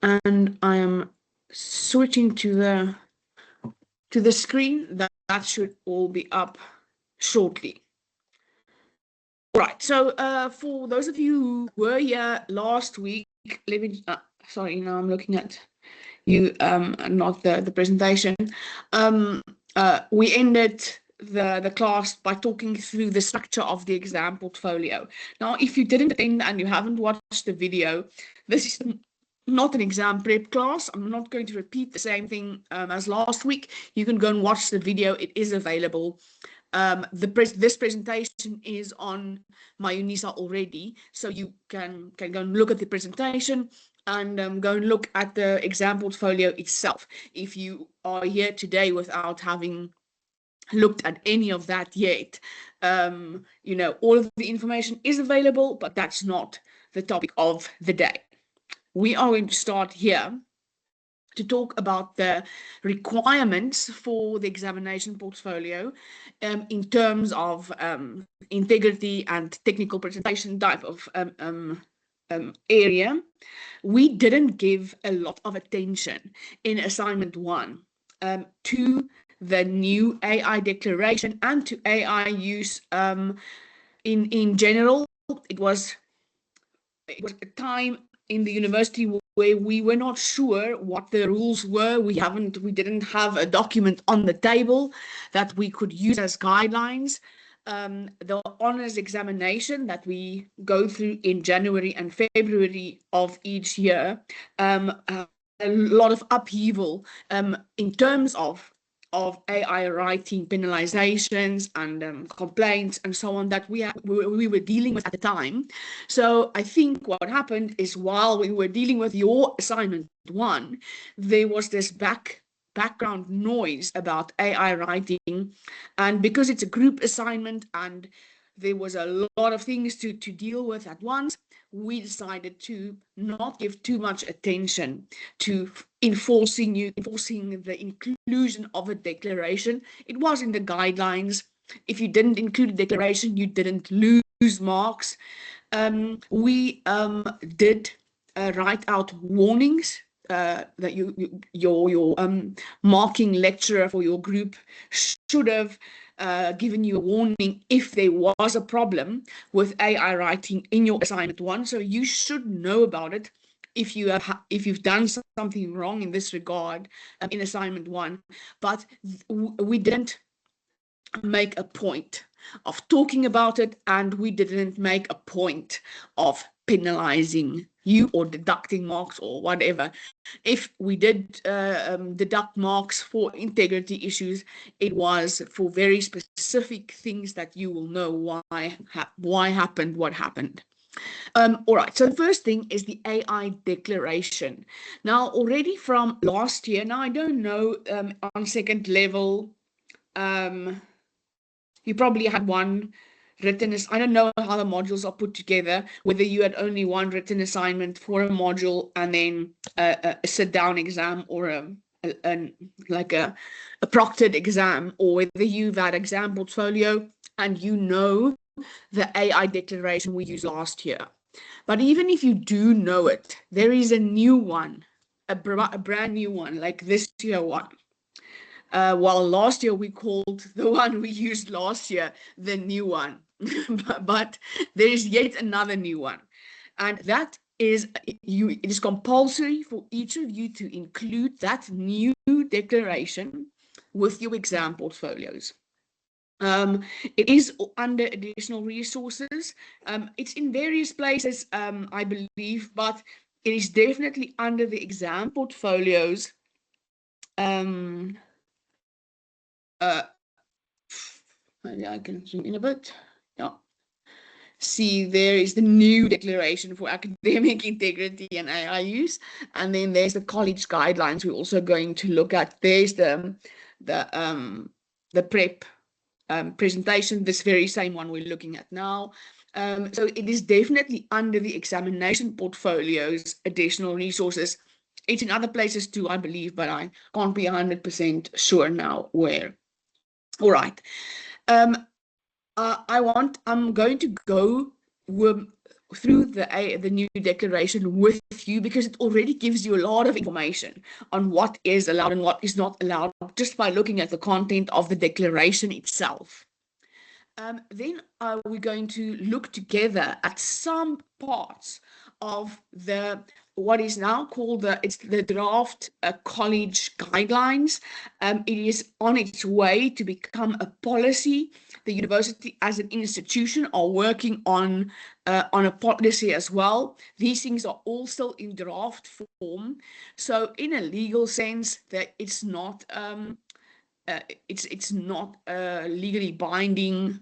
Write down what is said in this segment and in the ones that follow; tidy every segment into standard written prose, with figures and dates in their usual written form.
and I am switching to the screen. That should all be up shortly. All right, so for those of you who were here last week, let me, sorry, now I'm looking at you, not the presentation. We ended the class by talking through the structure of the exam portfolio. Now, if you didn't attend and you haven't watched the video, this is not an exam prep class. I'm not going to repeat the same thing as last week. You can go and watch the video. It is available. This presentation is on my UNISA already, so you can go and look at the presentation and go and look at the exam portfolio itself. If you are here today without having looked at any of that yet, you know, all of the information is available, but that's not the topic of the day. We are going to start here to talk about the requirements for the examination portfolio in terms of integrity and technical presentation type of area. We didn't give a lot of attention in assignment 1 to the new AI declaration and to AI use in general. It was a time in the university where we were not sure what the rules were. We didn't have a document on the table that we could use as guidelines. The honors examination that we go through in January and February of each year, a lot of upheaval in terms of AI writing penalizations and complaints and so on that we were dealing with at the time. So I think what happened is while we were dealing with your assignment 1, there was this background noise about AI writing, and because it's a group assignment and there was a lot of things to deal with at once, we decided to not give too much attention to enforcing the inclusion of a declaration. It was in the guidelines. If you didn't include a declaration, you didn't lose marks. We did write out warnings that your marking lecturer for your group should have given you a warning if there was a problem with AI writing in your assignment 1. So you should know about it if you've done something wrong in this regard in assignment 1. But we didn't make a point of talking about it, and we didn't make a point of penalizing you or deducting marks or whatever. If we did deduct marks for integrity issues, it was for very specific things that you will know why happened what happened. All right, so the first thing is the AI declaration. Now, already from last year, now I don't know on second level, you probably had one written. I don't know how the modules are put together, whether you had only one written assignment for a module and then a sit-down exam or like a proctored exam, or whether you've had exam portfolio and you know the AI declaration we used last year. But even if you do know it, there is a new one, a brand new one, like this year one. While last year we called the one we used last year the new one, but there is yet another new one, and that is it is compulsory for each of you to include that new declaration with your exam portfolios. It is under additional resources. It's in various places, I believe, but it is definitely under the exam portfolios. Maybe I can zoom in a bit. Yeah. See, there is the new declaration for academic integrity and AI use, and then there's the college guidelines we're also going to look at. There's the prep presentation, this very same one we're looking at now. So it is definitely under the examination portfolios, additional resources. It's in other places too, I believe, but I can't be 100% sure now where. All right. I'm going to go through the new declaration with you, because it already gives you a lot of information on what is allowed and what is not allowed just by looking at the content of the declaration itself. Then we're going to look together at some parts of what is now called the draft college guidelines. It is on its way to become a policy. The university as an institution are working on a policy as well. These things are all still in draft form. So in a legal sense, that it's not it's not a legally binding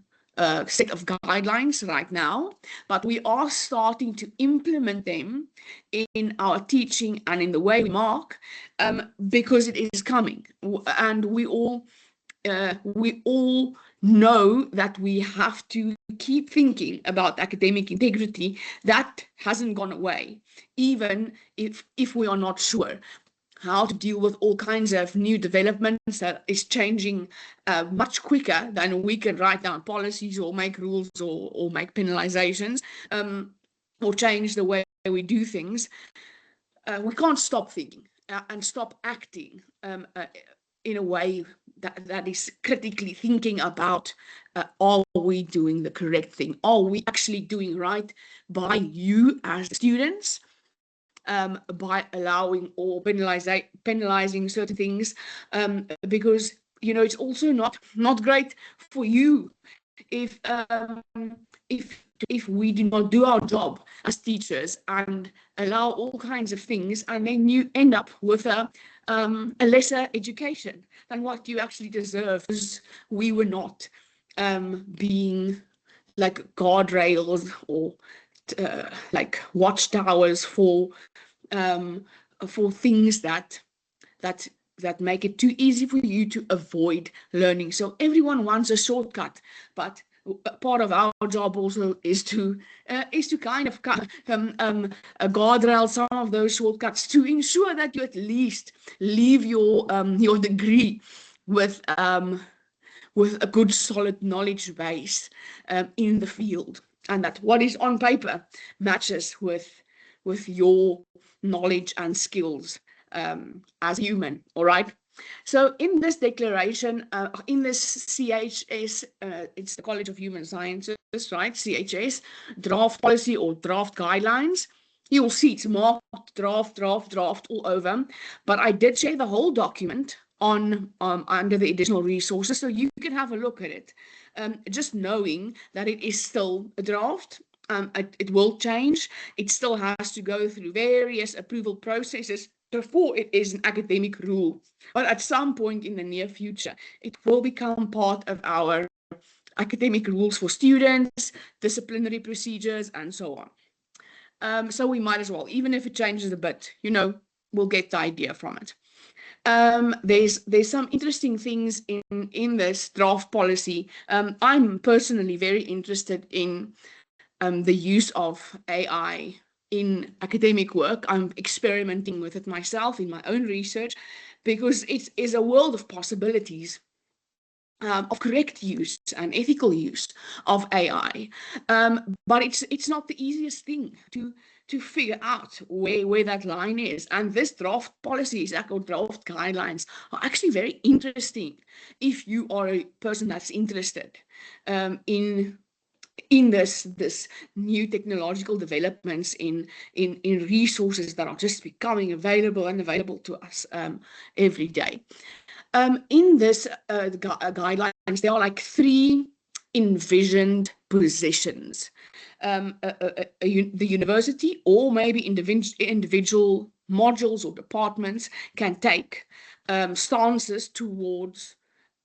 set of guidelines right now, but we are starting to implement them in our teaching and in the way we mark, because it is coming, and we all know that we have to keep thinking about academic integrity. That hasn't gone away, even if we are not sure how to deal with all kinds of new developments that is changing much quicker than we can write down policies or make rules or make penalizations, or change the way we do things. We can't stop thinking and stop acting in a way that is critically thinking about, are we doing the correct thing? Are we actually doing right by you as students? By allowing or penalizing certain things, because it's also not great for you if if we do not do our job as teachers and allow all kinds of things, and then you end up with a lesser education than what you actually deserve, because we were not being like guardrails or like watchtowers for things that make it too easy for you to avoid learning. So everyone wants a shortcut, but part of our job also is to kind of guardrail some of those shortcuts to ensure that you at least leave your degree with a good solid knowledge base in the field, and that what is on paper matches with your knowledge and skills as a human. All right. So in this declaration, in this CHS, it's the College of Human Sciences, right? CHS draft policy or draft guidelines. You'll see it's marked draft all over, but I did share the whole document on under the additional resources, so you can have a look at it. Just knowing that it is still a draft, it will change. It still has to go through various approval processes before it is an academic rule. But at some point in the near future, it will become part of our academic rules for students, disciplinary procedures, and so on. So we might as well, even if it changes a bit, we'll get the idea from it. There's some interesting things in this draft policy. I'm personally very interested in the use of AI in academic work. I'm experimenting with it myself in my own research, because it is a world of possibilities of correct use and ethical use of AI. But it's not the easiest thing to figure out where that line is. And this draft policies, or draft guidelines, are actually very interesting if you are a person that's interested in this new technological developments in resources that are just becoming available to us every day. In this guidelines, there are like 3 envisioned positions. The university or maybe individual modules or departments can take stances towards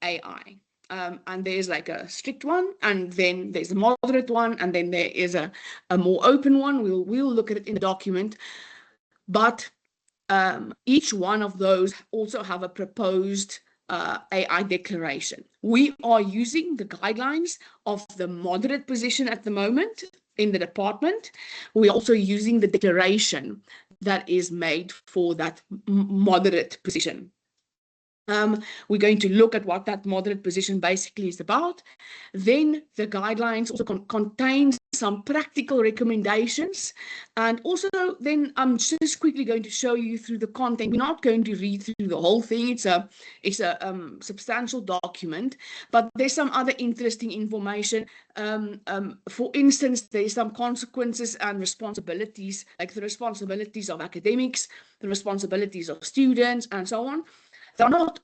AI. And there's like a strict one, and then there's a moderate one, and then there is a more open one. We'll look at it in the document. But each one of those also have a proposed AI declaration. We are using the guidelines of the moderate position at the moment in the department. We're also using the declaration that is made for that moderate position. We're going to look at what that moderate position basically is about. Then the guidelines also contain some practical recommendations. And also then I'm just quickly going to show you through the content. We're not going to read through the whole thing. It's a substantial document, but there's some other interesting information. For instance, there's some consequences and responsibilities, like the responsibilities of academics, the responsibilities of students, and so on. They're not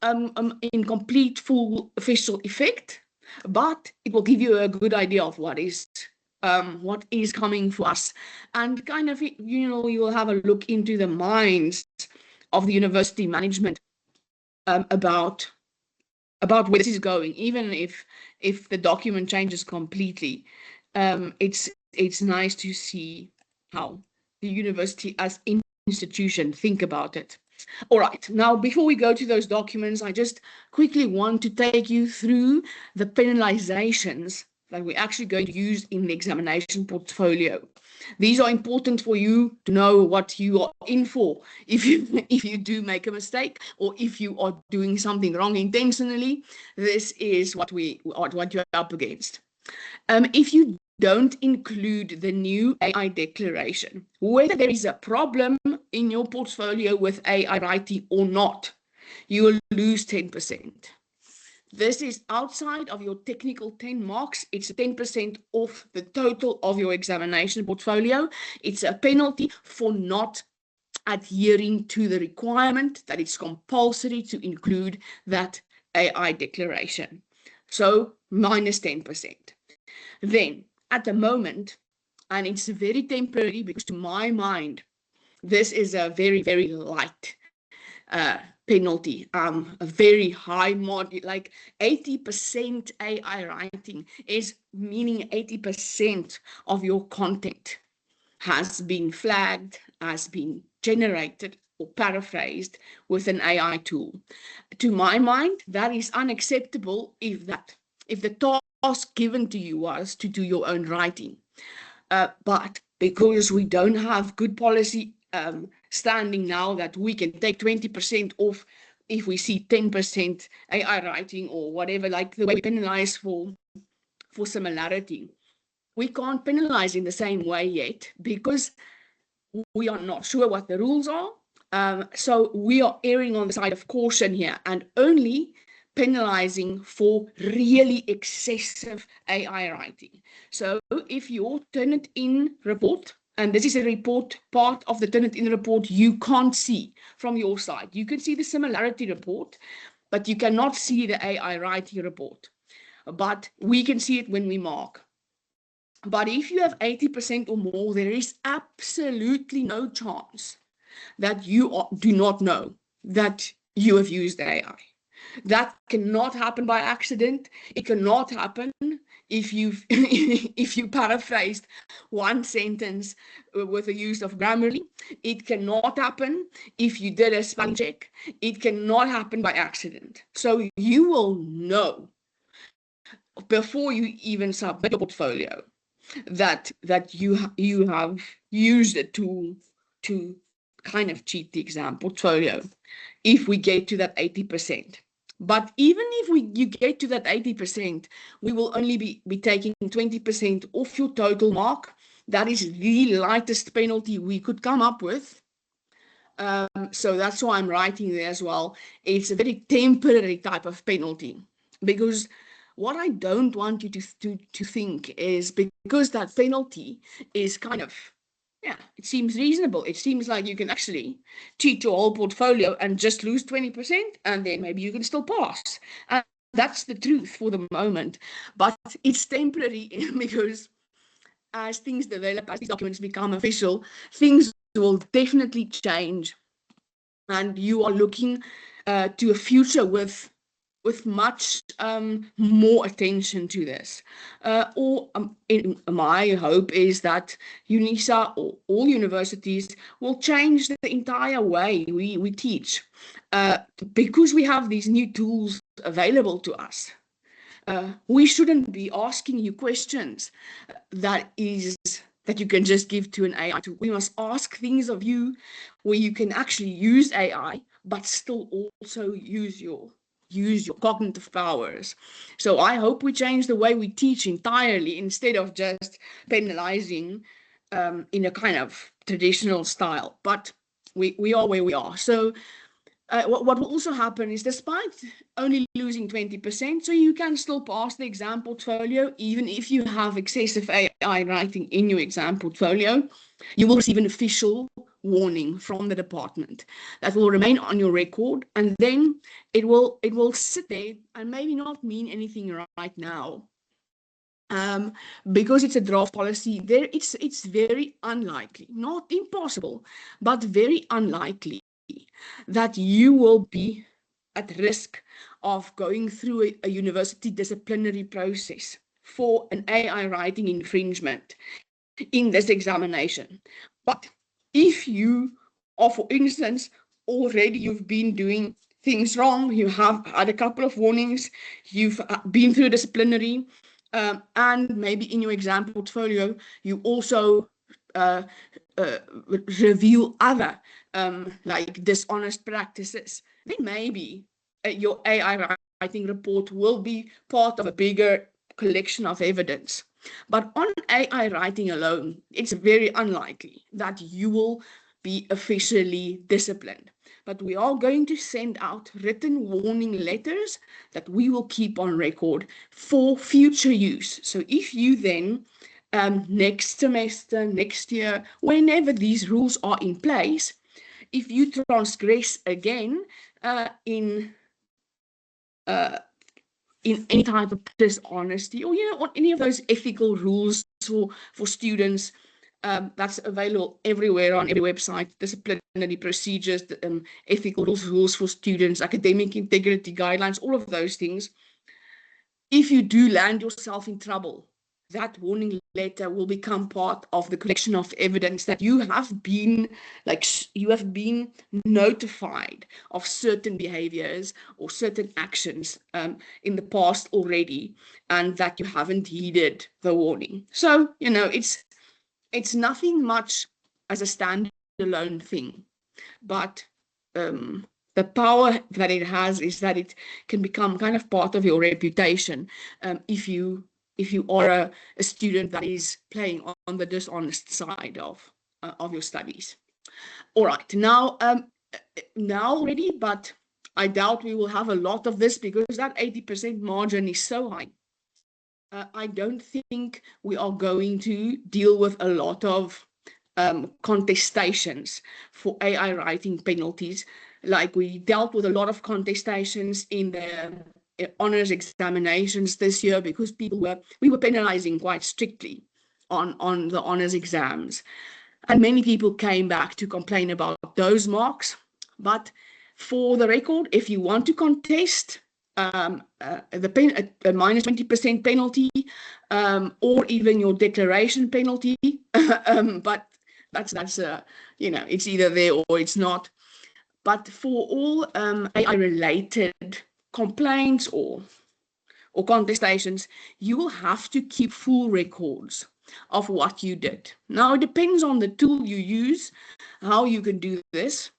in complete, full official effect, but it will give you a good idea of what is coming for us, and kind of, you will have a look into the minds of the university management about where this is going, even if the document changes completely. It's nice to see how the university as institution think about it. All right, now before we go to those documents, I just quickly want to take you through the penalizations that we're actually going to use in the examination portfolio. These are important for you to know what you are in for if you do make a mistake, or if you are doing something wrong intentionally. This is what you're up against. If you don't include the new AI declaration, whether there is a problem in your portfolio with AI writing or not, you will lose 10%. This is outside of your technical 10 marks. It's 10% off the total of your examination portfolio. It's a penalty for not adhering to the requirement that it's compulsory to include that AI declaration. So minus 10%. Then, at the moment, and it's very temporary, because to my mind, this is a very, very light penalty, a very high mod, like 80% AI writing is meaning 80% of your content has been flagged, has been generated or paraphrased with an AI tool. To my mind, that is unacceptable if the task given to you was to do your own writing. But because we don't have good policy standing now that we can take 20% off if we see 10% AI writing or whatever, like the way we penalize for similarity, we can't penalize in the same way yet, because we are not sure what the rules are. So we are erring on the side of caution here, and only penalizing for really excessive AI writing. So if your Turnitin report, and this is a report, part of the Turnitin report you can't see from your side. You can see the similarity report, but you cannot see the AI writing report. But we can see it when we mark. But if you have 80% or more, there is absolutely no chance that you do not know that you have used AI. That cannot happen by accident. It cannot happen if you paraphrased one sentence with the use of Grammarly. It cannot happen if you did a spelling check. It cannot happen by accident. So you will know before you even submit your portfolio that you have used a tool to kind of cheat the exam portfolio if we get to that 80%. But even if you get to that 80%, we will only be taking 20% off your total mark. That is the lightest penalty we could come up with. So that's why I'm writing there as well. It's a very temporary type of penalty, because what I don't want you to think is, because that penalty is kind of, yeah, it seems reasonable. It seems like you can actually cheat your whole portfolio and just lose 20%, and then maybe you can still pass. And that's the truth for the moment. But it's temporary because as things develop, as these documents become official, things will definitely change. And you are looking to a future with much more attention to this. My hope is that UNISA or all universities will change the entire way we teach, because we have these new tools available to us. We shouldn't be asking you questions that you can just give to an AI tool. We must ask things of you where you can actually use AI but still also use your cognitive powers. So I hope we change the way we teach entirely, instead of just penalizing in a kind of traditional style. But we are where we are. So what will also happen is, despite only losing 20%, so you can still pass the exam portfolio, even if you have excessive AI writing in your exam portfolio, you will receive an official warning from the department that will remain on your record, and then it will sit there and maybe not mean anything right now. Because it's a draft policy, it's very unlikely, not impossible, but very unlikely that you will be at risk of going through a university disciplinary process for an AI writing infringement in this examination. But if you are, for instance, already you've been doing things wrong, you have had a couple of warnings, you've been through disciplinary, and maybe in your exam portfolio, you also reveal other like dishonest practices, then maybe your AI writing report will be part of a bigger collection of evidence. But on AI writing alone, it's very unlikely that you will be officially disciplined. But we are going to send out written warning letters that we will keep on record for future use. So if you then next semester, next year, whenever these rules are in place, if you transgress again in any type of dishonesty, or on any of those ethical rules for students, that's available everywhere on every website: disciplinary procedures, ethical rules for students, academic integrity guidelines, all of those things. If you do land yourself in trouble, that warning letter will become part of the collection of evidence that you have been notified of certain behaviors or certain actions in the past already, and that you haven't heeded the warning. So, it's nothing much as a standalone thing, but the power that it has is that it can become kind of part of your reputation if you are a student that is playing on the dishonest side of your studies. All right, now already, but I doubt we will have a lot of this because that 80% margin is so high. I don't think we are going to deal with a lot of contestations for AI writing penalties, like we dealt with a lot of contestations in the honors examinations this year, because we were penalizing quite strictly on the honors exams, and many people came back to complain about those marks. But for the record, if you want to contest a minus 20% penalty, or even your declaration penalty, but that's it's either there or it's not. But for all AI related complaints or contestations, you will have to keep full records of what you did. Now, it depends on the tool you use, how you can do this,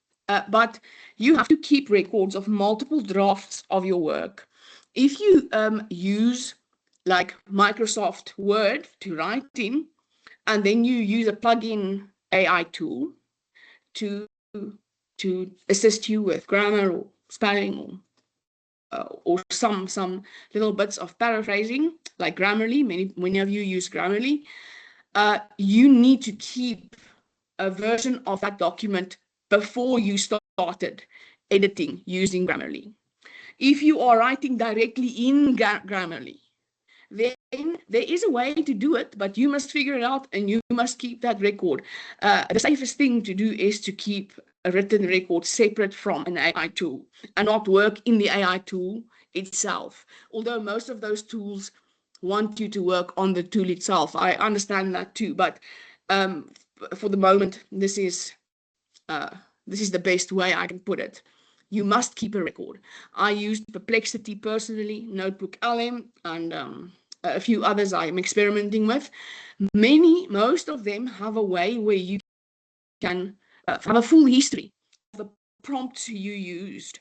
but you have to keep records of multiple drafts of your work. If you use like Microsoft Word to write in, and then you use a plug-in AI tool to assist you with grammar or spelling or some little bits of paraphrasing, like Grammarly. Many of you use Grammarly. You need to keep a version of that document before you started editing using Grammarly. If you are writing directly in Grammarly, then there is a way to do it, but you must figure it out and you must keep that record. The safest thing to do is to keep a written record separate from an AI tool and not work in the AI tool itself. Although most of those tools want you to work on the tool itself. I understand that too, but for the moment, this is the best way I can put it. You must keep a record. I used Perplexity personally, Notebook LM, and a few others I'm experimenting with. Most of them have a way where you can have a full history of the prompts you used,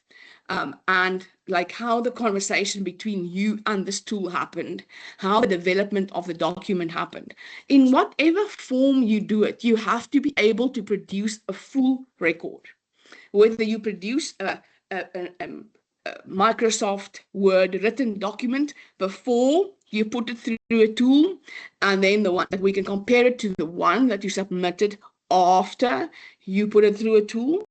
and like how the conversation between you and this tool happened, how the development of the document happened. In whatever form you do it, you have to be able to produce a full record. Whether you produce a Microsoft Word written document before you put it through a tool, and then the one that we can compare it to the one that you submitted after you put it through a tool,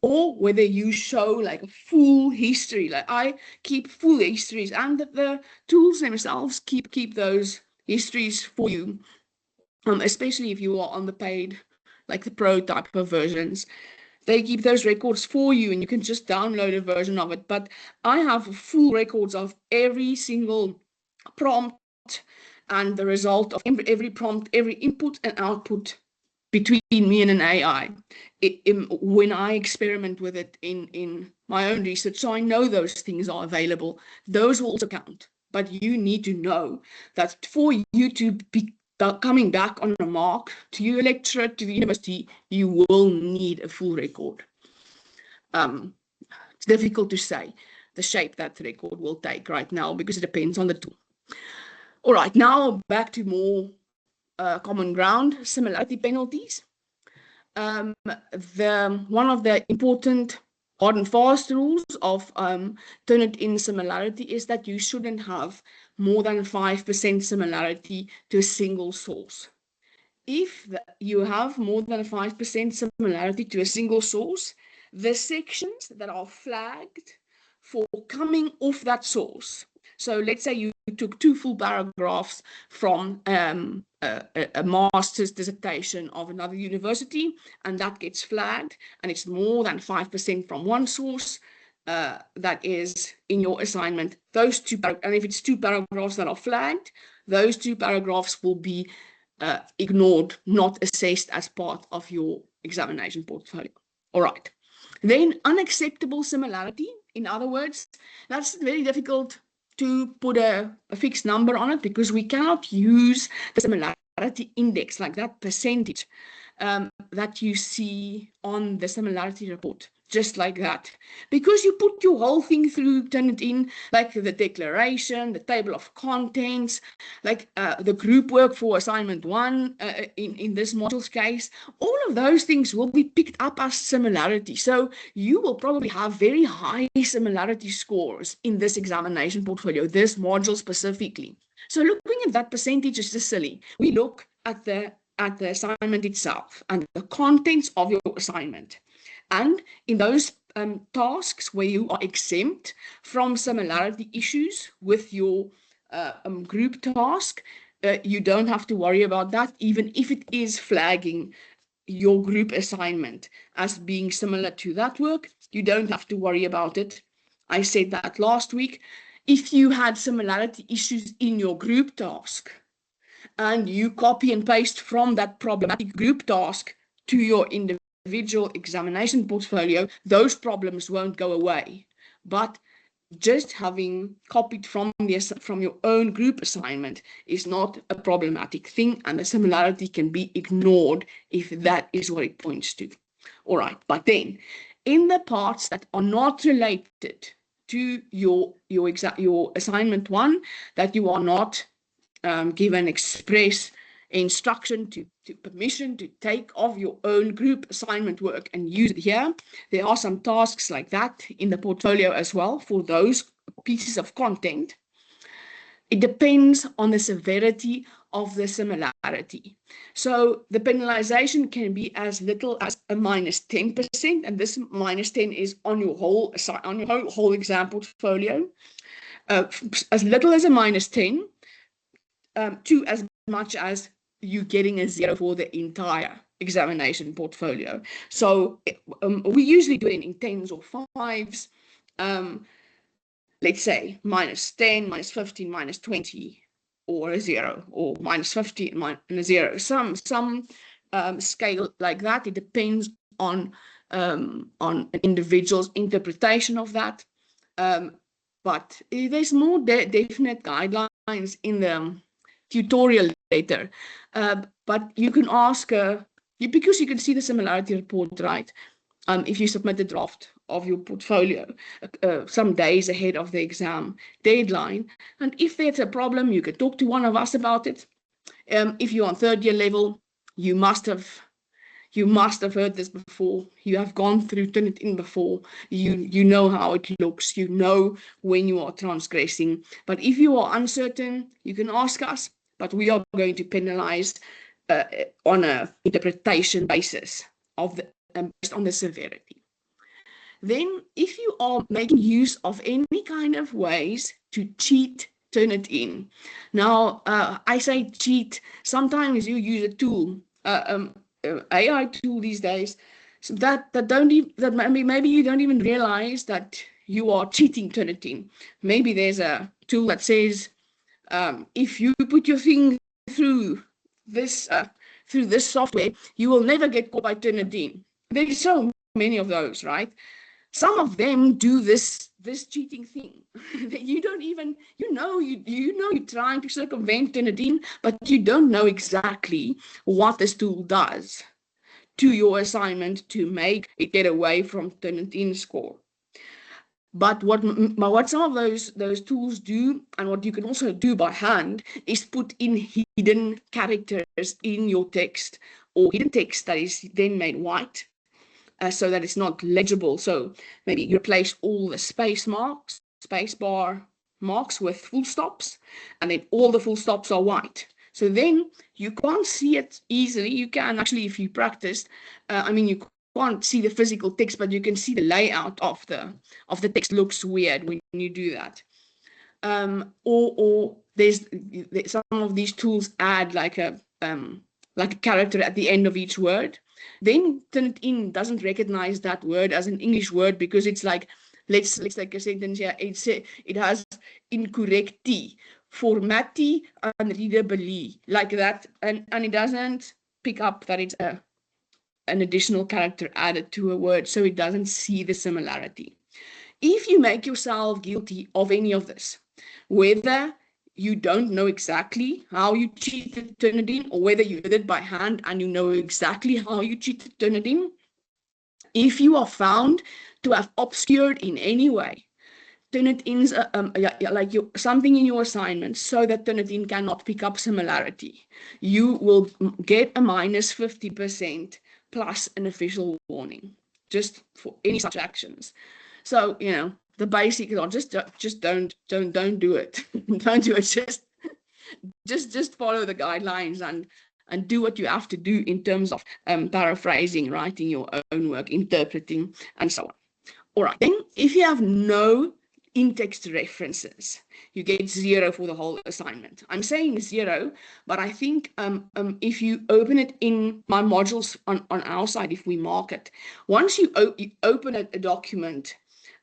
or whether you show like a full history. Like I keep full histories, and the tools themselves keep those histories for you, especially if you are on the paid, like the pro type of versions. They keep those records for you, and you can just download a version of it. But I have full records of every single prompt and the result of every prompt, every input and output between me and an AI when I experiment with it in my own research. So I know those things are available. Those will also count. But you need to know that for you to be coming back on a mark to your lecturer, to the university, you will need a full record. It's difficult to say the shape that the record will take right now because it depends on the tool. All right, now back to more common ground, similarity penalties. One of the important hard and fast rules of Turnitin similarity is that you shouldn't have more than 5% similarity to a single source. If you have more than 5% similarity to a single source, the sections that are flagged for coming off that source. So let's say you took 2 full paragraphs from a master's dissertation of another university, and that gets flagged, and it's more than 5% from one source that is in your assignment. Those two, and if it's 2 paragraphs that are flagged, those 2 paragraphs will be ignored, not assessed as part of your examination portfolio. All right. Then unacceptable similarity. In other words, that's very difficult to put a fixed number on it because we cannot use the similarity index, like that percentage that you see on the similarity report, just like that. Because you put your whole thing through Turnitin, like the declaration, the table of contents, like the group work for assignment 1 in this module's case, all of those things will be picked up as similarity. So you will probably have very high similarity scores in this examination portfolio, this module specifically. So looking at that percentage is just silly. We look at the assignment itself and the contents of your assignment. And in those tasks where you are exempt from similarity issues with your group task, you don't have to worry about that, even if it is flagging your group assignment as being similar to that work. You don't have to worry about it. I said that last week. If you had similarity issues in your group task and you copy and paste from that problematic group task to your individual examination portfolio, those problems won't go away. But just having copied from your own group assignment is not a problematic thing, and the similarity can be ignored if that is what it points to. All right, but then in the parts that are not related to your assignment 1, that you are not given express instruction to permission to take off your own group assignment work and use it here. There are some tasks like that in the portfolio as well for those pieces of content. It depends on the severity of the similarity. So the penalization can be as little as a -10%, and this -10 is on your whole exam portfolio. As little as a -10 to as much as you getting a 0 for the entire examination portfolio. So we usually do it in 10s or 5s. Let's say -10, -15, -20, or a 0, or -50 and a 0. Some scale like that. It depends on an individual's interpretation of that. But there's more definite guidelines in the tutorial later. But you can ask, because you can see the similarity report, right? if you submit a draft of your portfolio some days ahead of the exam deadline. And if there's a problem, you can talk to one of us about it. If you're on third year level, you must have heard this before. You have gone through Turnitin before. You know how it looks. You know when you are transgressing. But if you are uncertain, you can ask us. But we are going to penalize on an interpretation basis of the based on the severity. Then, if you are making use of any kind of ways to cheat Turnitin. Now, I say cheat. Sometimes you use a tool. AI tool these days, so that don't even, that maybe you don't even realize that you are cheating Turnitin. Maybe there's a tool that says if you put your thing through this software, you will never get caught by Turnitin. There's so many of those, right? Some of them do this cheating thing that you don't even, you're trying to circumvent Turnitin, but you don't know exactly what this tool does to your assignment to make it get away from Turnitin score. But what some of those tools do, and what you can also do by hand, is put in hidden characters in your text, or hidden text that is then made white, so that it's not legible. So maybe you replace all the space bar marks with full stops, and then all the full stops are white. So then you can't see it easily. You can actually, if you practice, you can't see the physical text, but you can see the layout of the text looks weird when you do that. Or there's some of these tools add like a character at the end of each word. Then Turnitin doesn't recognize that word as an English word because it's like, let's take a sentence here. It has incorrecti, formati, unreadably, like that, and it doesn't pick up that it's an additional character added to a word, so it doesn't see the similarity. If you make yourself guilty of any of this, whether you don't know exactly how you cheated Turnitin, or whether you did it by hand and you know exactly how you cheated Turnitin, if you are found to have obscured in any way Turnitin's something in your assignment so that Turnitin cannot pick up similarity, you will get a minus 50% plus an official warning, just for any such actions. So, the basics are just don't do it. Don't do it. Just follow the guidelines and do what you have to do in terms of paraphrasing, writing your own work, interpreting, and so on. All right, then if you have no in-text references, you get 0 for the whole assignment. I'm saying 0, but I think if you open it in my modules on our side, if we mark it, once you open a document,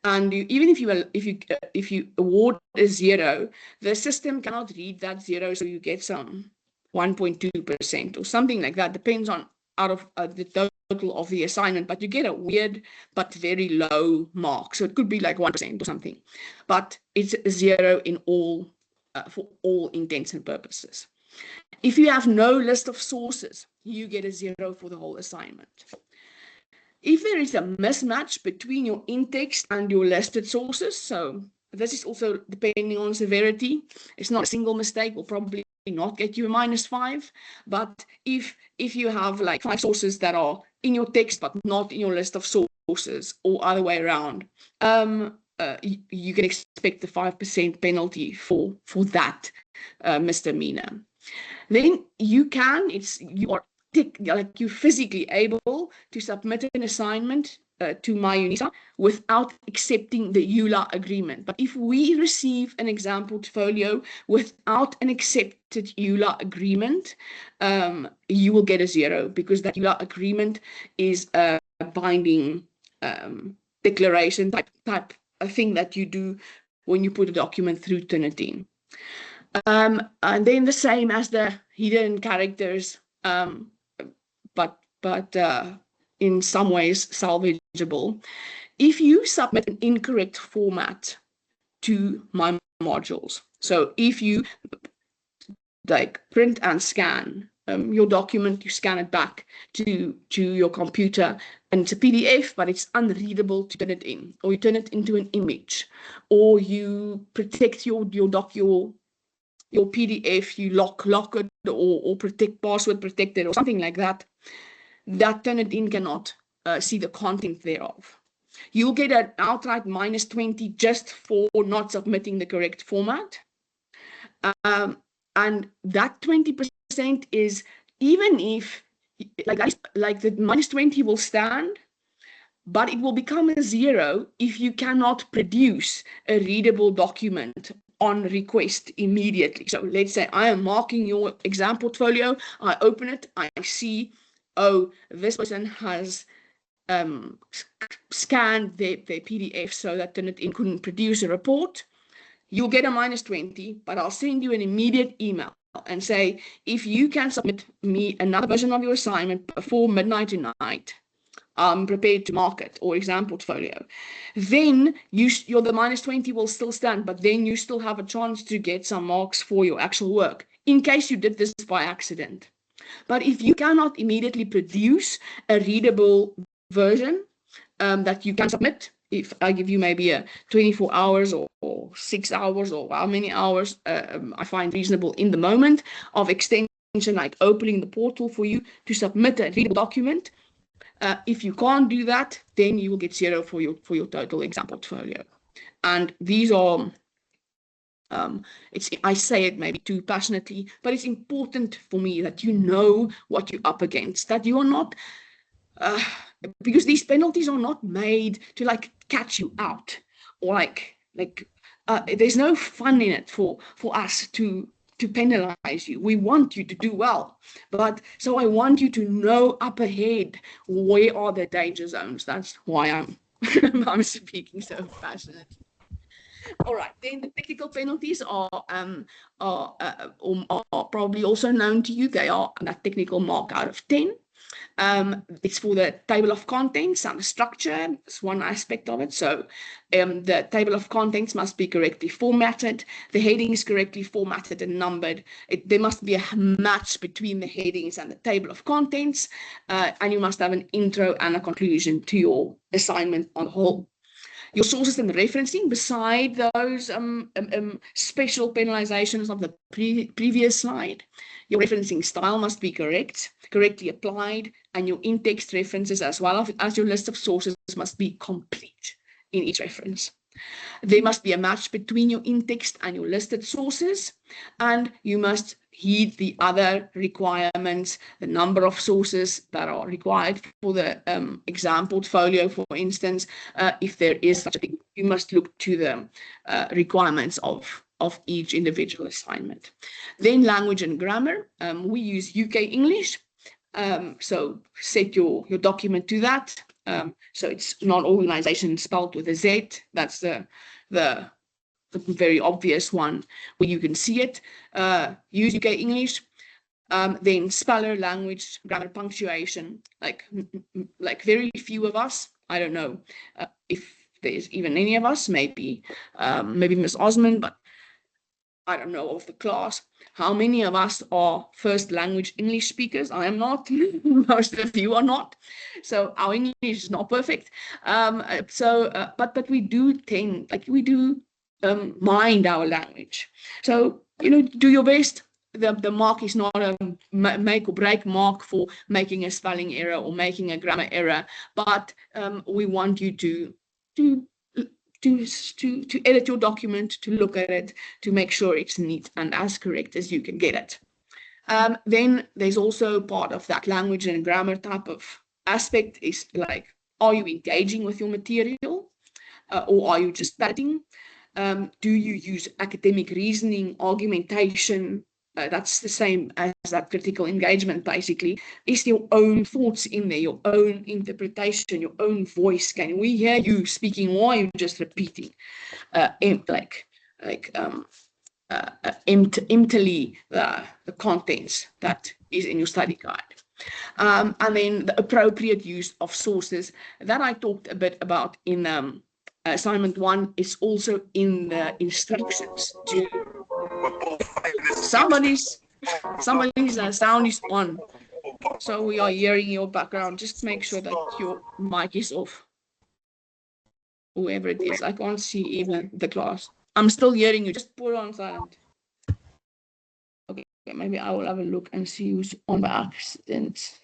and even if you award a 0, the system cannot read that 0, so you get some 1.2% or something like that. Depends on out of the total of the assignment, but you get a weird but very low mark. So it could be like 1% or something, but it's 0 in all for all intents and purposes. If you have no list of sources, you get a 0 for the whole assignment. If there is a mismatch between your in-text and your listed sources, so this is also depending on severity, it's not a single mistake, will probably not get you a -5, but if you have like 5 sources that are in your text but not in your list of sources, or other way around, you can expect the 5% penalty for that misdemeanor. Then you're physically able to submit an assignment to my UNISA without accepting the EULA agreement. But if we receive an exam portfolio without an accepted EULA agreement, you will get a 0, because that EULA agreement is a binding declaration type a thing that you do when you put a document through Turnitin. And then the same as the hidden characters, but in some ways salvageable. If you submit an incorrect format to my modules, so if you like print and scan your document, you scan it back to your computer, and it's a PDF, but it's unreadable to turn it in, or you turn it into an image, or you protect your PDF, you lock it, or protect, password protected, or something like that. That Turnitin cannot see the content thereof. You'll get an outright -20 just for not submitting the correct format. And that 20% is, even if like the -20 will stand, but it will become a 0 if you cannot produce a readable document on request immediately. So let's say I am marking your exam portfolio, I open it, I see, oh, this person has scanned their PDF so that Turnitin couldn't produce a report. You'll get a -20, but I'll send you an immediate email and say, if you can submit me another version of your assignment before midnight tonight, I'm prepared to mark it, or exam portfolio. Then the -20 will still stand, but then you still have a chance to get some marks for your actual work, in case you did this by accident. But if you cannot immediately produce a readable version that you can submit, if I give you maybe a 24 hours or 6 hours, or how many hours I find reasonable in the moment of extension, like opening the portal for you to submit a readable document. If you can't do that, then you will get 0 for your total exam portfolio. And these are, I say it maybe too passionately, but it's important for me that you know what you're up against, that you are not, because these penalties are not made to like catch you out, or there's no fun in it for us to penalize you. We want you to do well, but so I want you to know up ahead where are the danger zones. That's why I'm speaking so passionately. All right, then the technical penalties are probably also known to you. They are that technical mark out of 10. It's for the table of contents and the structure. It's one aspect of it. So the table of contents must be correctly formatted. The headings correctly formatted and numbered. There must be a match between the headings and the table of contents. And you must have an intro and a conclusion to your assignment on the whole. Your sources and referencing, beside those special penalizations of the previous slide, your referencing style must be correctly applied, and your in-text references as well as your list of sources must be complete in each reference. There must be a match between your in-text and your listed sources, and you must heed the other requirements, the number of sources that are required for the exam portfolio, for instance. If there is such a thing, you must look to the requirements of each individual assignment. Then language and grammar. We use UK English, so set your document to that. So it's not organization spelled with a Z. That's the very obvious one where you can see it. Use UK English. Then speller, language, grammar, punctuation. Like very few of us. I don't know if there's even any of us. Maybe Miss Osmond, but I don't know of the class. How many of us are first language English speakers? I am not. Most of you are not. So our English is not perfect. But we do mind our language. So, do your best. The mark is not a make or break mark for making a spelling error or making a grammar error, but we want you to edit your document, to look at it, to make sure it's neat and as correct as you can get it. Then there's also part of that language and grammar type of aspect is like, are you engaging with your material, or are you just padding? Do you use academic reasoning, argumentation? That's the same as that critical engagement, basically. Is your own thoughts in there, your own interpretation, your own voice? Can we hear you speaking, or are you just repeating emptily the contents that is in your study guide? And then the appropriate use of sources that I talked a bit about in assignment 1 is also in the instructions. Somebody's Somebody's sound is on. So we are hearing your background. Just make sure that your mic is off. Whoever it is. I can't see even the class. I'm still hearing you. Just put it on silent. Okay, maybe I will have a look and see who's on by accident.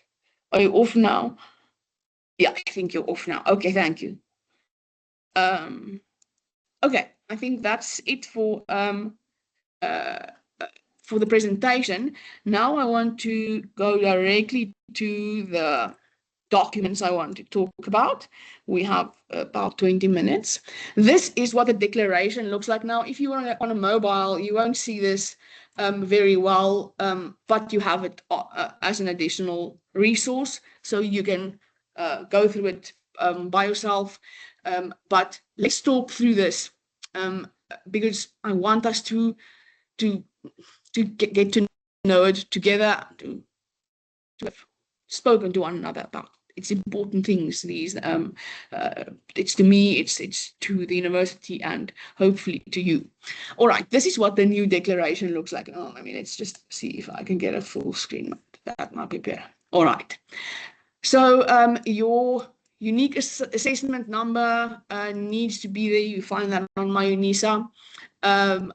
Are you off now? Yeah, I think you're off now. Okay, thank you. Okay, I think that's it for the presentation. Now I want to go directly to the documents I want to talk about. We have about 20 minutes. This is what the declaration looks like. Now, if you are on a mobile, you won't see this very well, but you have it as an additional resource, so you can go through it by yourself. But let's talk through this because I want us to get to know it together, to have spoken to one another about it's important things. These it's to me, it's to the university, and hopefully to you. All right, this is what the new declaration looks like. Oh, I mean, let's just see if I can get a full screen. That might be better. All right. So your unique assessment number needs to be there. You find that on my UNISA. And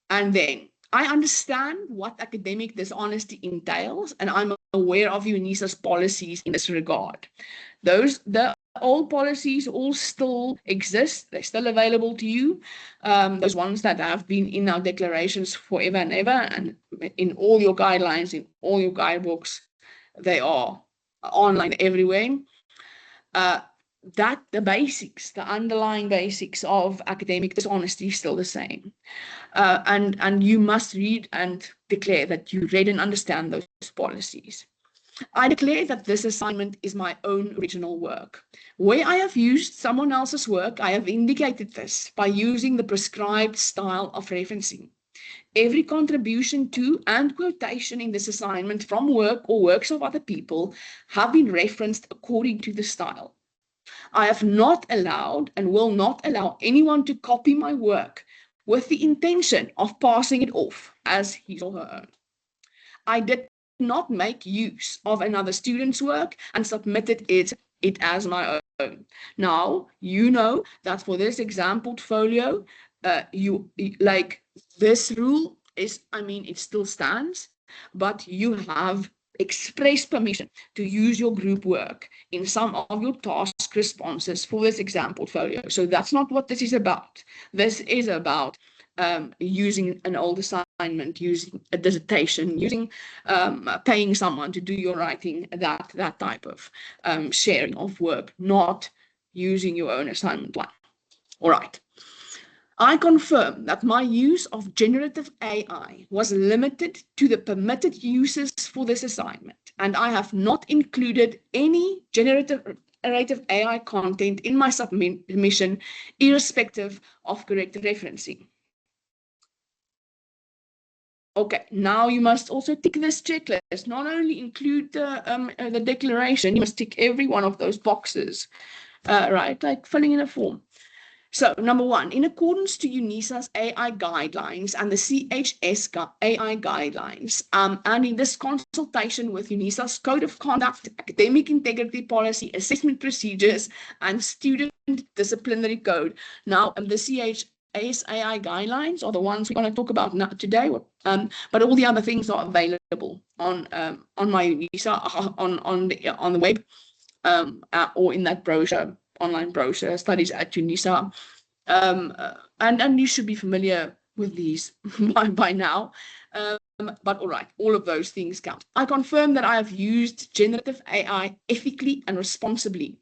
then I understand what academic dishonesty entails, and I'm aware of UNISA's policies in this regard. The old policies all still exist. They're still available to you. Those ones that have been in our declarations forever and ever, and in all your guidelines, in all your guidebooks, they are online everywhere. That the basics, the underlying basics of academic dishonesty is still the same. And you must read and declare that you read and understand those policies. I declare that this assignment is my own original work. Where I have used someone else's work, I have indicated this by using the prescribed style of referencing. Every contribution to and quotation in this assignment from work or works of other people have been referenced according to the style. I have not allowed and will not allow anyone to copy my work with the intention of passing it off as his or her own. I did not make use of another student's work and submitted it as my own. Now, you know that for this exam portfolio, like this rule is, I mean, it still stands, but you have express permission to use your group work in some of your task responses for this exam portfolio. So that's not what this is about. This is about using an old assignment, using a dissertation, using paying someone to do your writing, that type of sharing of work, not using your own assignment plan. All right. I confirm that my use of generative AI was limited to the permitted uses for this assignment, and I have not included any generative AI content in my submission, irrespective of correct referencing. Okay, now you must also tick this checklist. Not only include the declaration, you must tick every one of those boxes, right? Like filling in a form. So, number one, in accordance to UNISA's AI guidelines and the CHS AI guidelines, and in this consultation with UNISA's Code of Conduct, Academic Integrity Policy, Assessment Procedures, and Student Disciplinary Code. Now, the CHS AI guidelines are the ones we're going to talk about now today, but all the other things are available on my UNISA, on the web, or in that brochure. Online brochure, Studies at UNISA, and you should be familiar with these by now. But all right, all of those things count. I confirm that I have used generative AI ethically and responsibly.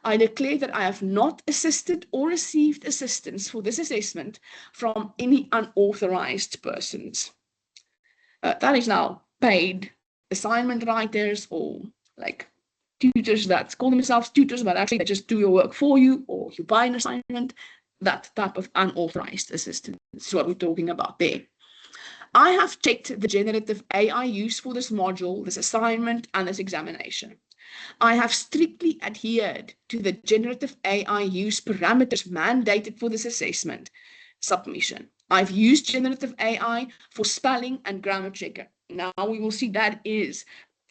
I declare that I have not assisted or received assistance for this assessment from any unauthorized persons. That is now paid assignment writers or like tutors that call themselves tutors, but actually they just do your work for you, or you buy an assignment. That type of unauthorized assistance is what we're talking about there. I have checked the generative AI use for this module, this assignment, and this examination. I have strictly adhered to the generative AI use parameters mandated for this assessment submission. I've used generative AI for spelling and grammar Now we will see that is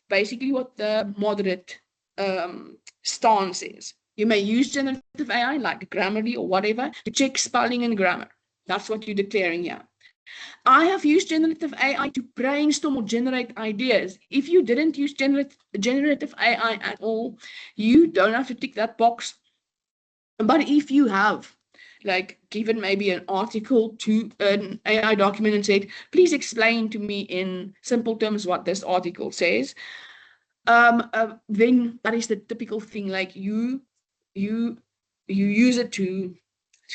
basically what the moderate stance is. You may use generative AI like Grammarly or whatever to check spelling and grammar. That's what you're declaring here. I have used generative AI to brainstorm or generate ideas. If you didn't use generative AI at all, you don't have to tick that box. But if you have, like, given maybe an article to an AI document and said, please explain to me in simple terms what this article says, then that is the typical thing. Like you use it to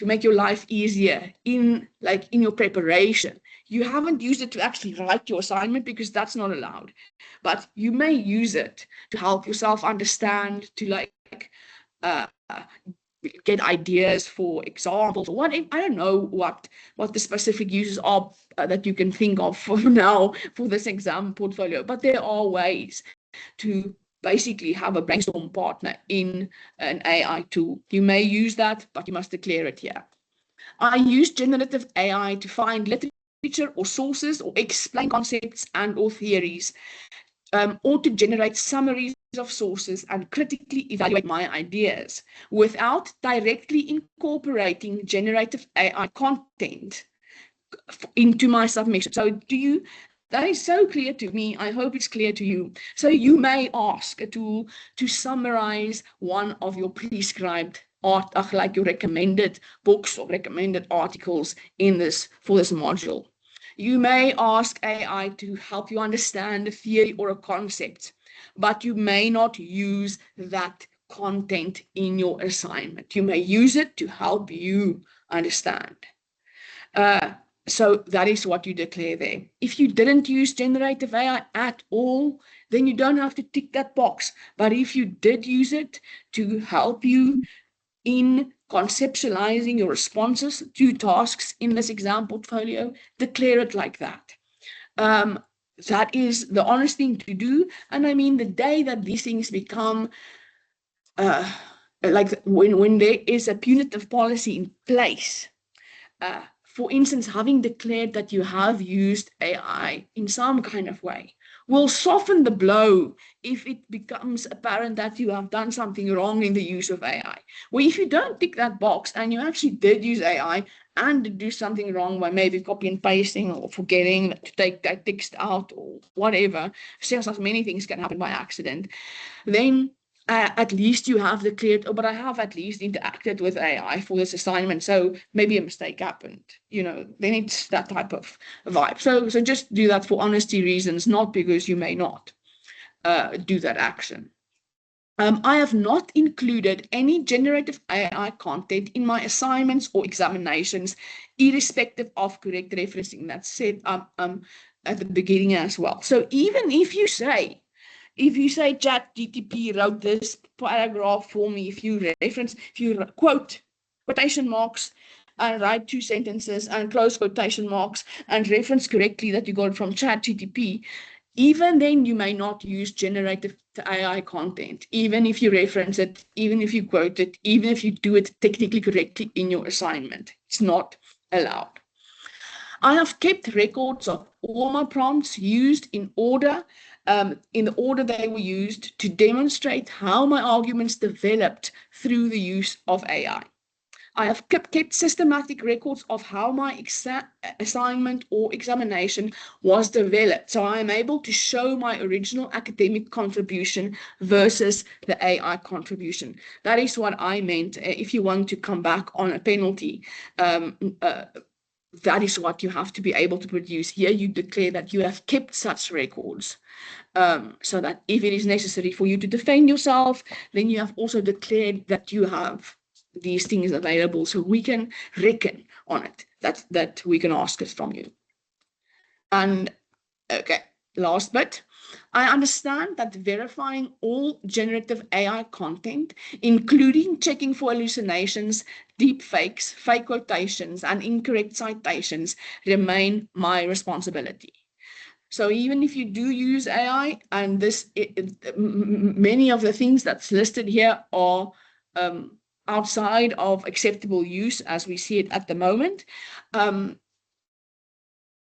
make your life easier in your preparation. You haven't used it to actually write your assignment because that's not allowed, but you may use it to help yourself understand, to uh, get ideas for examples or what. I don't know what the specific uses are that you can think of for now for this exam portfolio, but there are ways to basically have a brainstorm partner in an AI tool. You may use that, but you must declare it here. I use generative AI to find literature or sources or explain concepts and or theories, or to generate summaries of sources and critically evaluate my ideas without directly incorporating generative AI content into my submission. So that is so clear to me. I hope it's clear to you. So you may ask a tool to summarize one of your prescribed like your recommended books or recommended articles for this module. You may ask AI to help you understand a theory or a concept, but you may not use that content in your assignment. You may use it to help you understand. So that is what you declare there. If you didn't use generative AI at all, then you don't have to tick that box. But if you did use it to help you in conceptualizing your responses to tasks in this exam portfolio, declare it like that. That is the honest thing to do. And I mean, the day that these things become like when there is a punitive policy in place, for instance, having declared that you have used AI in some kind of way will soften the blow if it becomes apparent that you have done something wrong in the use of AI. Well, if you don't tick that box and you actually did use AI and did do something wrong by maybe copy and pasting or forgetting to take that text out or whatever, since many things can happen by accident, then at least you have declared, oh, but I have at least interacted with AI for this assignment, so maybe a mistake happened. Then it's that type of vibe. So just do that for honesty reasons, not because you may not do that action. I have not included any generative AI content in my assignments or examinations, irrespective of correct referencing. That's said at the beginning as well. So even if you say ChatGPT wrote this paragraph for me, if you quote quotation marks and write 2 sentences and close quotation marks and reference correctly that you got from ChatGPT, even then you may not use generative AI content, even if you reference it, even if you quote it, even if you do it technically correctly in your assignment. It's not allowed. I have kept records of all my prompts used in the order they were used to demonstrate how my arguments developed through the use of AI. I have kept systematic records of how my assignment or examination was developed, so I am able to show my original academic contribution versus the AI contribution. That is what I meant. If you want to come back on a penalty, that is what you have to be able to produce. Here you declare that you have kept such records, so that if it is necessary for you to defend yourself, then you have also declared that you have these things available, so we can reckon on it, that we can ask it from you. And okay, last bit. I understand that verifying all generative AI content, including checking for hallucinations, deep fakes, fake quotations, and incorrect citations, remain my responsibility. So even if you do use AI, and many of the things that's listed here are outside of acceptable use as we see it at the moment,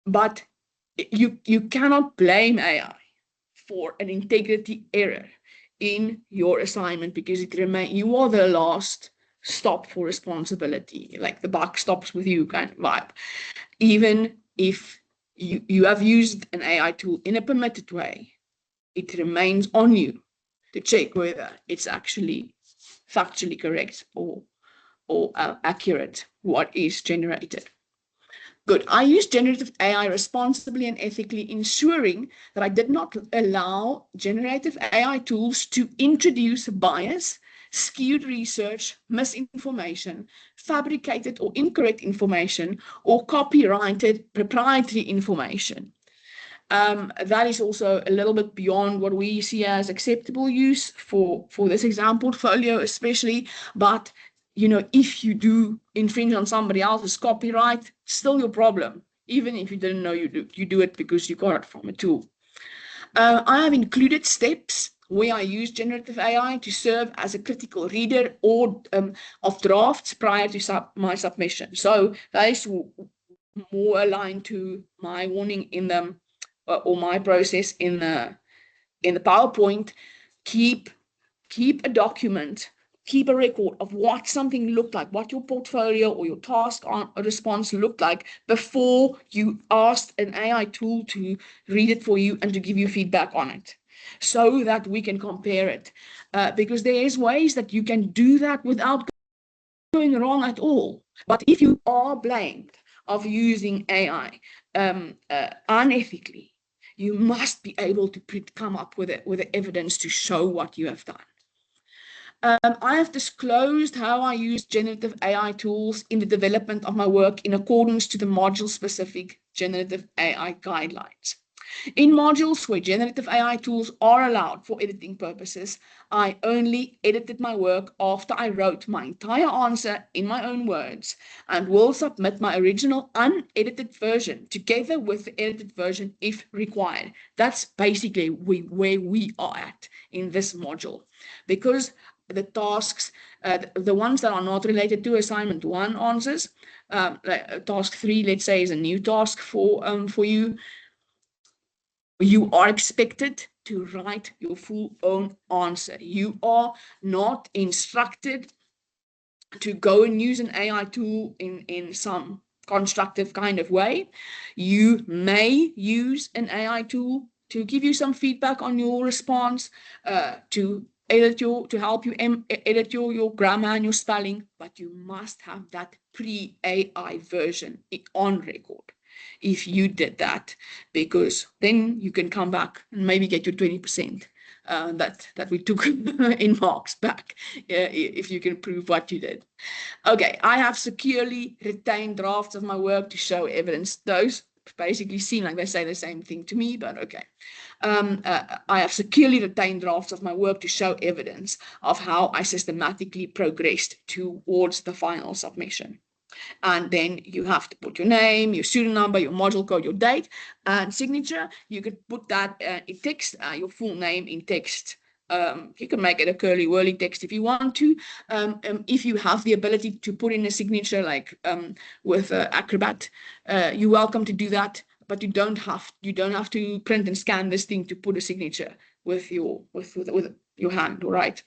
but you cannot blame AI for an integrity error in your assignment, because you are the last stop for responsibility, like the buck stops with you kind of vibe. Even if you have used an AI tool in a permitted way, it remains on you to check whether it's actually factually correct or accurate what is generated. Good. I use generative AI responsibly and ethically, ensuring that I did not allow generative AI tools to introduce bias, skewed research, misinformation, fabricated or incorrect information, or copyrighted proprietary information. That is also a little bit beyond what we see as acceptable use for this exam portfolio, especially. But if you do infringe on somebody else's copyright, still your problem, even if you didn't know you do it because you got it from a tool. I have included steps where I use generative AI to serve as a critical reader or of drafts prior to my submission. So that is more aligned to my warning in the or my process in the PowerPoint. Keep a document, keep a record of what something looked like, what your portfolio or your task response looked like before you asked an AI tool to read it for you and to give you feedback on it, so that we can compare it. Because there is ways that you can do that without going wrong at all. But if you are blamed of using AI unethically, you must be able to come up with the evidence to show what you have done. I have disclosed how I use generative AI tools in the development of my work in accordance to the module-specific generative AI guidelines. In modules where generative AI tools are allowed for editing purposes, I only edited my work after I wrote my entire answer in my own words, and will submit my original unedited version together with the edited version if required. That's basically where we are at in this module, because the tasks, the ones that are not related to assignment 1 answers, like task 3, let's say, is a new task for you. You are expected to write your full own answer. You are not instructed to go and use an AI tool in some constructive kind of way. You may use an AI tool to give you some feedback on your response, to help you edit your grammar and your spelling, but you must have that pre-AI version on record if you did that, because then you can come back and maybe get your 20% that we took in marks back, if you can prove what you did. Okay, I have securely retained drafts of my work to show evidence. Those basically seem like they say the same thing to me, but okay. I have securely retained drafts of my work to show evidence of how I systematically progressed towards the final submission. And then you have to put your name, your student number, your module code, your date, and signature. You could put that in text, your full name in text. You can make it a curly whirly text if you want to. If you have the ability to put in a signature, like with Acrobat, you're welcome to do that. But you don't have to print and scan this thing to put a signature with your hand, all right?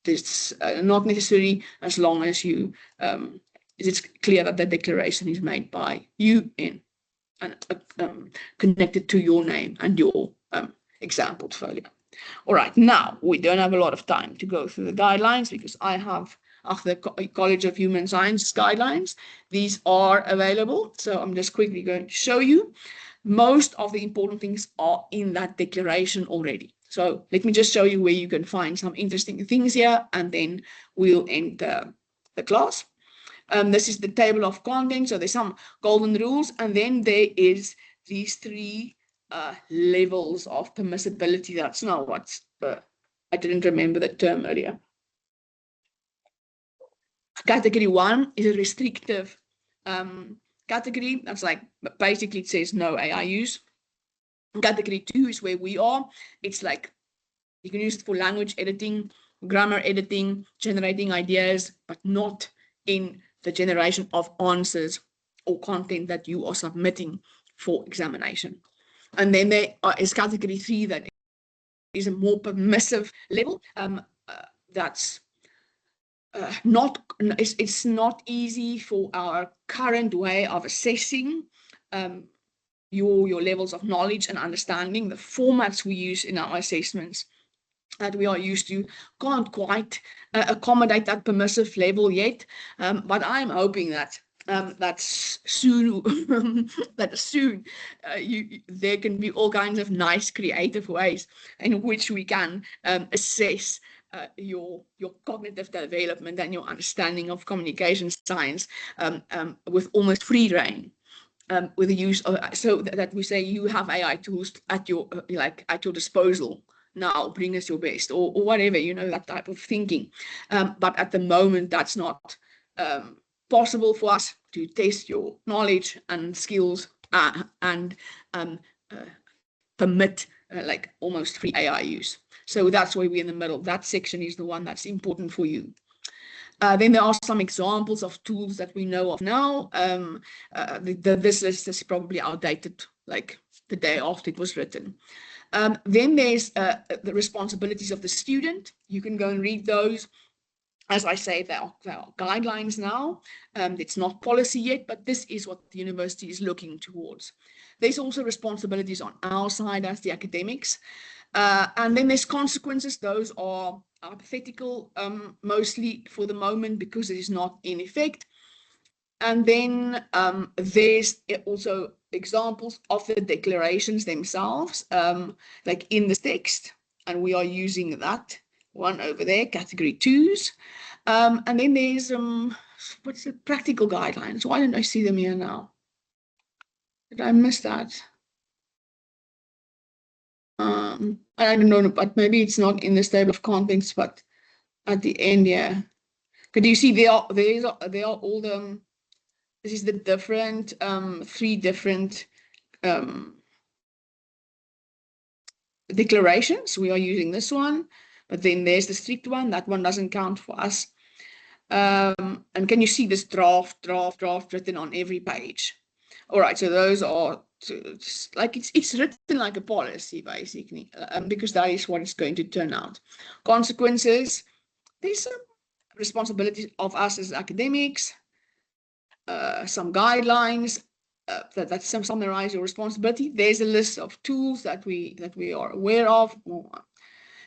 It's not necessary, as long as it's clear that the declaration is made by you and connected to your name and your exam portfolio. All right, now we don't have a lot of time to go through the guidelines, because I have the College of Human Sciences guidelines. These are available, so I'm just quickly going to show you. Most of the important things are in that declaration already. So let me just show you where you can find some interesting things here, and then we'll end the class. This is the table of contents. So there's some golden rules, and then there is these 3 levels of permissibility. That's not what's I didn't remember the term earlier. Category 1 is a restrictive category. That's like, basically it says no AI use. Category 2 is where we are. It's like you can use it for language editing, grammar editing, generating ideas, but not in the generation of answers or content that you are submitting for examination. And then there is category 3, that is a more permissive level. That's it's not easy for our current way of assessing your levels of knowledge and understanding. The formats we use in our assessments that we are used to can't quite accommodate that permissive level yet, but I'm hoping that soon there can be all kinds of nice creative ways in which we can assess your cognitive development and your understanding of communication science with almost free rein. With the use of, so that we say you have AI tools at your at your disposal now, bring us your best, or whatever, that type of thinking. But at the moment, that's not possible for us to test your knowledge and skills and permit like almost free AI use. So that's why we're in the middle. That section is the one that's important for you. Then there are some examples of tools that we know of now. This list is probably outdated, like the day after it was written. Then there's the responsibilities of the student. You can go and read those. As I say, there are guidelines now. It's not policy yet, but this is what the university is looking towards. There's also responsibilities on our side as the academics. And then there's consequences. Those are hypothetical, mostly for the moment, because it is not in effect. And then there's also examples of the declarations themselves, like in the text, and we are using that one over there, category 2s. And then there's what's the practical guidelines? Why don't I see them here now? Did I miss that? I don't know, but maybe it's not in this table of contents, but at the end, yeah. Could you see they are all the, this is the different 3 different declarations. We are using this one, but then there's the strict one. That one doesn't count for us. And can you see this draft written on every page? All right, so those are like it's written like a policy, basically, because that is what it's going to turn out. Consequences, there's some responsibilities of us as academics, some guidelines that summarize your responsibility. There's a list of tools that we are aware of.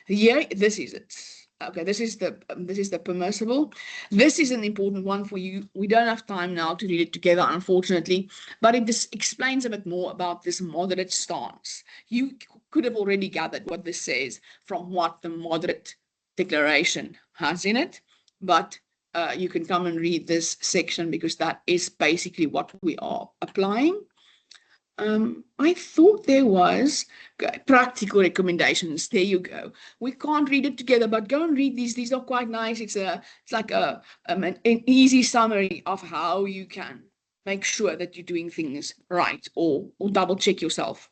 Here, this is it. Okay, this is the permissible. This is an important one for you. We don't have time now to read it together, unfortunately, but it just explains a bit more about this moderate stance. You could have already gathered what this says from what the moderate declaration has in it, but you can come and read this section because that is basically what we are applying. I thought there was practical recommendations. There you go. We can't read it together, but go and read these. These are quite nice. It's like an easy summary of how you can make sure that you're doing things right, or double check yourself.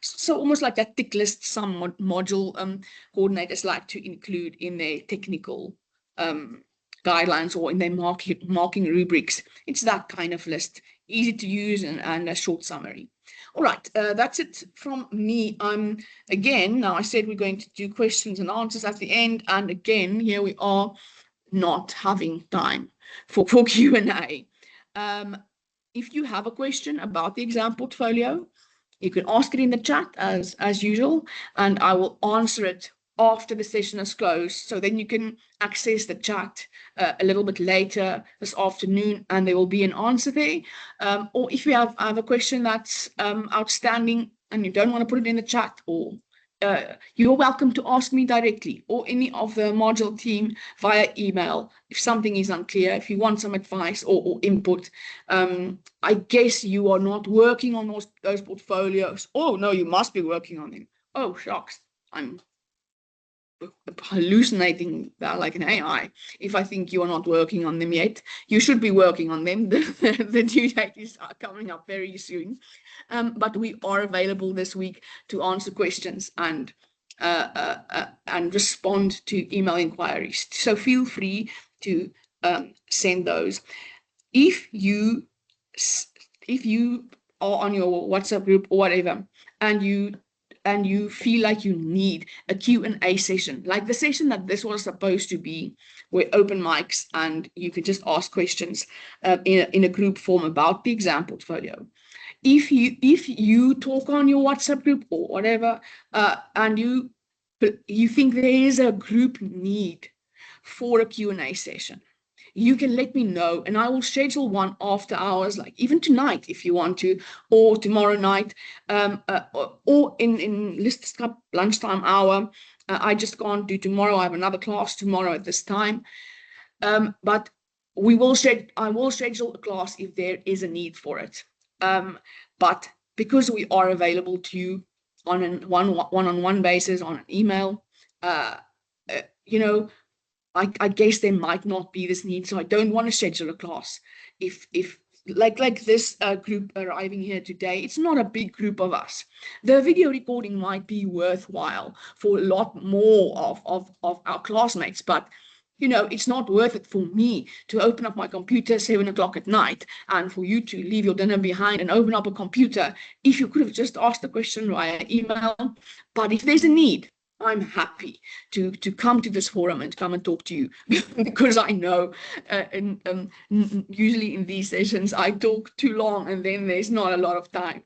So almost like that tick list some module coordinators like to include in their technical guidelines or in their marking rubrics. It's that kind of list. Easy to use and a short summary. All right, that's it from me. Again, now I said we're going to do questions and answers at the end, and again, here we are not having time for Q&A. If you have a question about the exam portfolio, you can ask it in the chat as usual, and I will answer it after the session is closed. So then you can access the chat a little bit later this afternoon, and there will be an answer there. Or if you have a question that's outstanding and you don't want to put it in the chat, or you're welcome to ask me directly or any of the module team via email if something is unclear, if you want some advice or input. I guess you are not working on those portfolios. Oh, no, you must be working on them. Oh, shocks. I'm hallucinating that like an AI. If I think you are not working on them yet, you should be working on them. The due date is coming up very soon. But we are available this week to answer questions and respond to email inquiries. So feel free to send those. If you or on your WhatsApp group or whatever, and you feel like you need a Q&A session, like the session that this was supposed to be, where open mics and you could just ask questions in a group form about the exam portfolio. If you talk on your WhatsApp group or whatever, and you think there is a group need for a Q&A session, you can let me know, and I will schedule one after hours, like even tonight if you want to, or tomorrow night, or in Lister's Cup lunchtime hour. I just can't do tomorrow. I have another class tomorrow at this time. But I will schedule a class if there is a need for it. But because we are available to you on a one-on-one basis, on an email, you know, I guess there might not be this need, so I don't want to schedule a class. If like this group arriving here today, it's not a big group of us. The video recording might be worthwhile for a lot more of our classmates, but it's not worth it for me to open up my computer 7 o'clock at night and for you to leave your dinner behind and open up a computer if you could have just asked the question via email. But if there's a need, I'm happy to come to this forum and come and talk to you because I know usually in these sessions I talk too long and then there's not a lot of time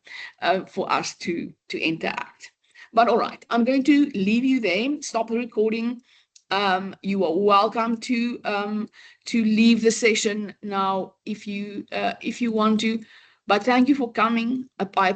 for us to interact. But all right, I'm going to leave you there, stop the recording. You are welcome to leave the session now if you want to. But thank you for coming. I